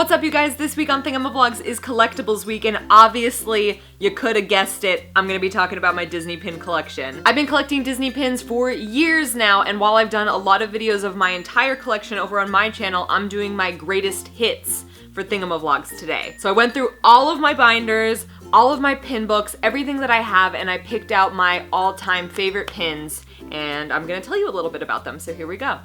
What's up, you guys? This week on Thingamavlogs is collectibles week, and obviously, you could have guessed it, I'm gonna be talking about my Disney pin collection. I've been collecting Disney pins for years now, and while I've done a lot of videos of my entire collection over on my channel, I'm doing my greatest hits for Thingamavlogs today. So I went through all of my binders, all of my pin books, everything that I have, and I picked out my all-time favorite pins, and I'm gonna tell you a little bit about them, so here we go.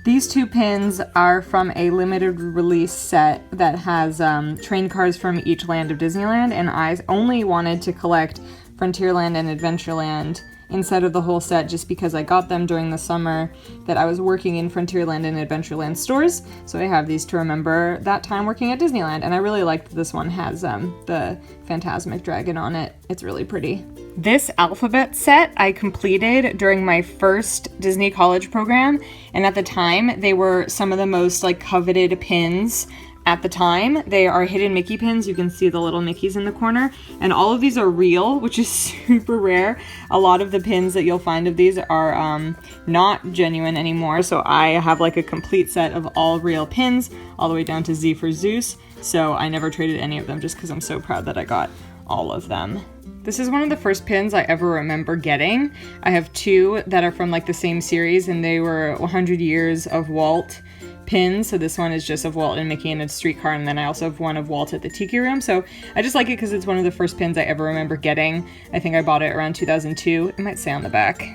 These two pins are from a limited release set that has train cars from each land of Disneyland, and I only wanted to collect Frontierland and Adventureland instead of the whole set just because I got them during the summer that I was working in Frontierland and Adventureland stores, so I have these to remember that time working at Disneyland, and I really liked this one. Has the Phantasmic Dragon on it. It's really pretty. This alphabet set I completed during my first Disney college program, and at the time they were some of the most coveted pins at the time. They are hidden Mickey pins. You can see the little Mickeys in the corner, and all of these are real, which is super rare. A lot of the pins that you'll find of these are not genuine anymore, so I have a complete set of all real pins all the way down to Z for Zeus, so I never traded any of them just because I'm so proud that I got all of them. This is one of the first pins I ever remember getting. I have two that are from the same series, and they were 100 years of Walt pins. So this one is just of Walt and Mickey in a streetcar, and then I also have one of Walt at the Tiki Room. So I just like it because it's one of the first pins I ever remember getting. I think I bought it around 2002. It might say on the back.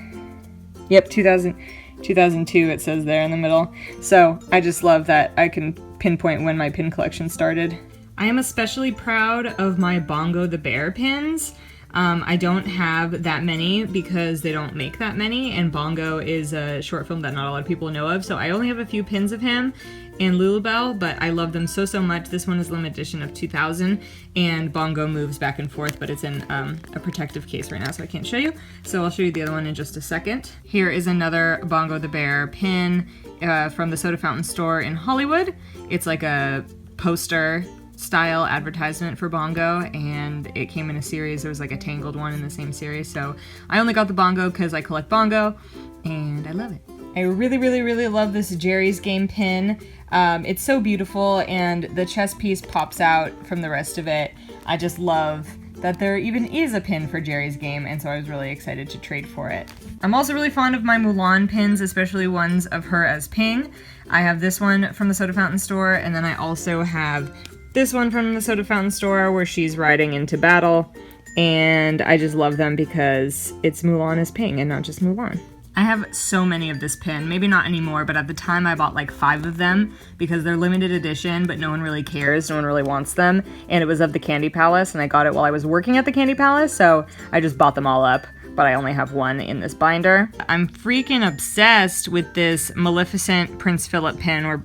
Yep, 2002 it says there in the middle. So I just love that I can pinpoint when my pin collection started. I am especially proud of my Bongo the Bear pins. I don't have that many because they don't make that many, and Bongo is a short film that not a lot of people know of, so I only have a few pins of him and Lulabelle, but I love them so much. This one is limited edition of 2000, and Bongo moves back and forth, but it's in a protective case right now, so I can't show you. So I'll show you the other one in just a second. Here is another Bongo the Bear pin from the Soda Fountain store in Hollywood. It's like a poster style advertisement for Bongo, and it came in a series. There was a tangled one in the same series, so I only got the Bongo because I collect Bongo, and I love it. I really love this Jerry's Game pin. It's so beautiful, and the chess piece pops out from the rest of it. I just love that there even is a pin for Jerry's Game, and so I was really excited to trade for it. I'm also really fond of my Mulan pins, especially ones of her as Ping. I have this one from the Soda Fountain store, and then I also have this one from the Soda Fountain store where she's riding into battle, and I just love them because it's Mulan as Ping and not just Mulan. I have so many of this pin, maybe not anymore, but at the time I bought 5 of them because they're limited edition, but no one really cares, no one really wants them, and it was of the Candy Palace, and I got it while I was working at the Candy Palace, so I just bought them all up, but I only have one in this binder. I'm freaking obsessed with this Maleficent Prince Philip pin, where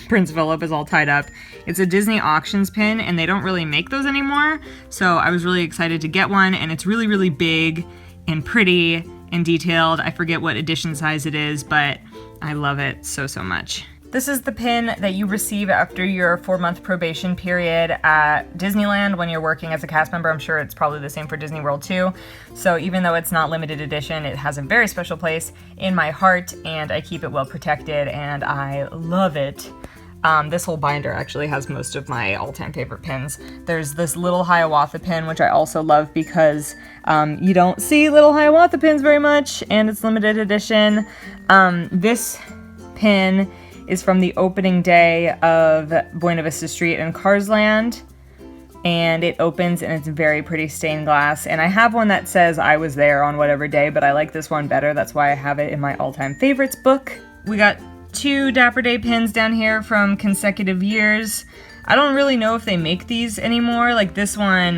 Prince Philip is all tied up. It's a Disney Auctions pin, and they don't really make those anymore, so I was really excited to get one, and it's really big and pretty and detailed. I forget what edition size it is, but I love it so much. This is the pin that you receive after your 4-month probation period at Disneyland when you're working as a cast member. I'm sure it's probably the same for Disney World too. So even though it's not limited edition, it has a very special place in my heart, and I keep it well protected, and I love it. This whole binder actually has most of my all-time favorite pins. There's this little Hiawatha pin, which I also love because you don't see little Hiawatha pins very much, and it's limited edition. This pin is from the opening day of Buena Vista Street in Cars Land, and it opens, and it's very pretty stained glass, and I have one that says I was there on whatever day, but I like this one better. That's why I have it in my all-time favorites book. We got 2 Dapper Day pins down here from consecutive years. I don't really know if they make these anymore. This one,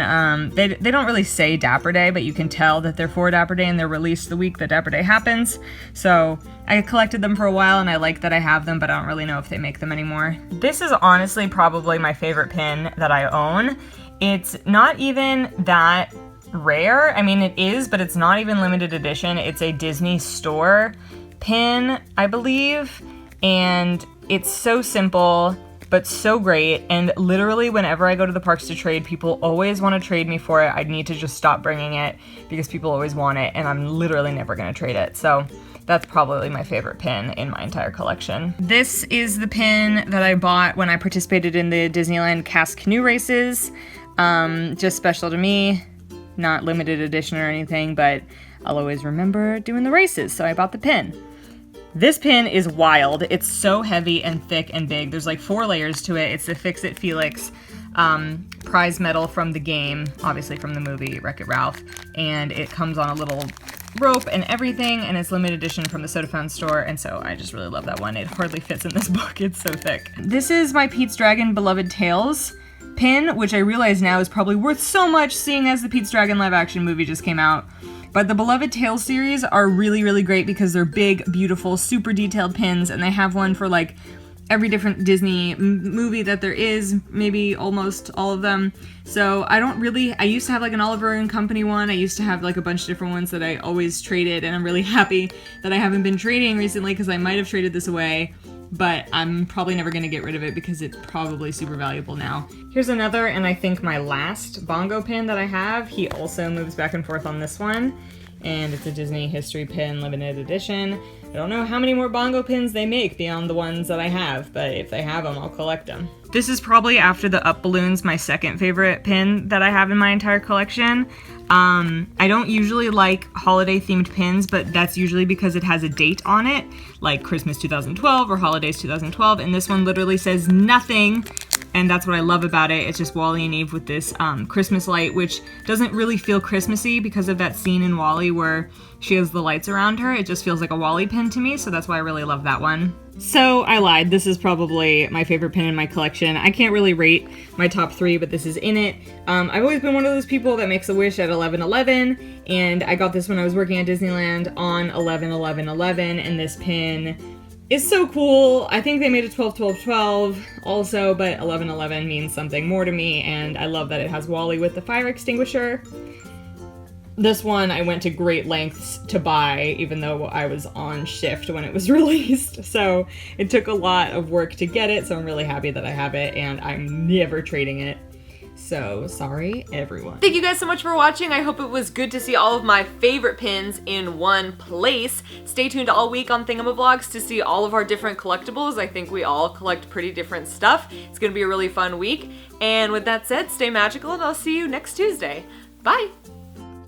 they don't really say Dapper Day, but you can tell that they're for Dapper Day, and they're released the week that Dapper Day happens. So I collected them for a while, and I like that I have them, but I don't really know if they make them anymore. This is honestly probably my favorite pin that I own. It's not even that rare. I mean, it is, but it's not even limited edition. It's a Disney Store pin, I believe, and it's so simple. but so great. And literally whenever I go to the parks to trade, people always want to trade me for it. I need to just stop bringing it because people always want it, and I'm literally never going to trade it. So that's probably my favorite pin in my entire collection. This is the pin that I bought when I participated in the Disneyland HACKS canoe races. Just special to me, not limited edition or anything, but I'll always remember doing the races, so I bought the pin. This pin is wild. It's so heavy and thick and big. There's like 4 layers to it. It's the Fix-It Felix prize medal from the game, obviously from the movie Wreck-It Ralph, and it comes on a little rope and everything, and it's limited edition from the Soda Fountain store, and so I just really love that one. It hardly fits in this book. It's so thick. This is my Pete's Dragon Beloved Tales pin, which I realize now is probably worth so much seeing as the Pete's Dragon live action movie just came out. But the Beloved Tales series are really, really great because they're big, beautiful, super detailed pins, and they have one for like every different Disney movie that there is, maybe almost all of them. So I used to have like an Oliver and Company one. I used to have like a bunch of different ones that I always traded, and I'm really happy that I haven't been trading recently because I might have traded this away, but I'm probably never going to get rid of it because it's probably super valuable now. Here's another, and I think my last bongo pin that I have. He also moves back and forth on this one, and it's a Disney History Pin limited edition. I don't know how many more bongo pins they make beyond the ones that I have, but if they have them, I'll collect them. This is probably, after the Up Balloons, my second favorite pin that I have in my entire collection. I don't usually like holiday themed pins, but that's usually because it has a date on it, like Christmas 2012 or Holidays 2012, and this one literally says nothing, and that's what I love about it. It's just Wally and Eve with this Christmas light, which doesn't really feel Christmassy because of that scene in Wally where she has the lights around her. It just feels like a Wally pin to me, so that's why I really love that one. So I lied. This is probably my favorite pin in my collection. I can't really rate my top 3, but this is in it. I've always been one of those people that makes a wish at 11/11, and I got this when I was working at Disneyland on 11/11/11, and this pin is so cool. I think they made a 12/12/12 also, but 11/11 means something more to me, and I love that it has Wally with the fire extinguisher. This one I went to great lengths to buy, even though I was on shift when it was released. So it took a lot of work to get it, so I'm really happy that I have it, and I'm never trading it. So sorry, everyone. Thank you guys so much for watching. I hope it was good to see all of my favorite pins in one place. Stay tuned all week on Thingamavlogs to see all of our different collectibles. I think we all collect pretty different stuff. It's gonna be a really fun week. And with that said, stay magical, and I'll see you next Tuesday. Bye!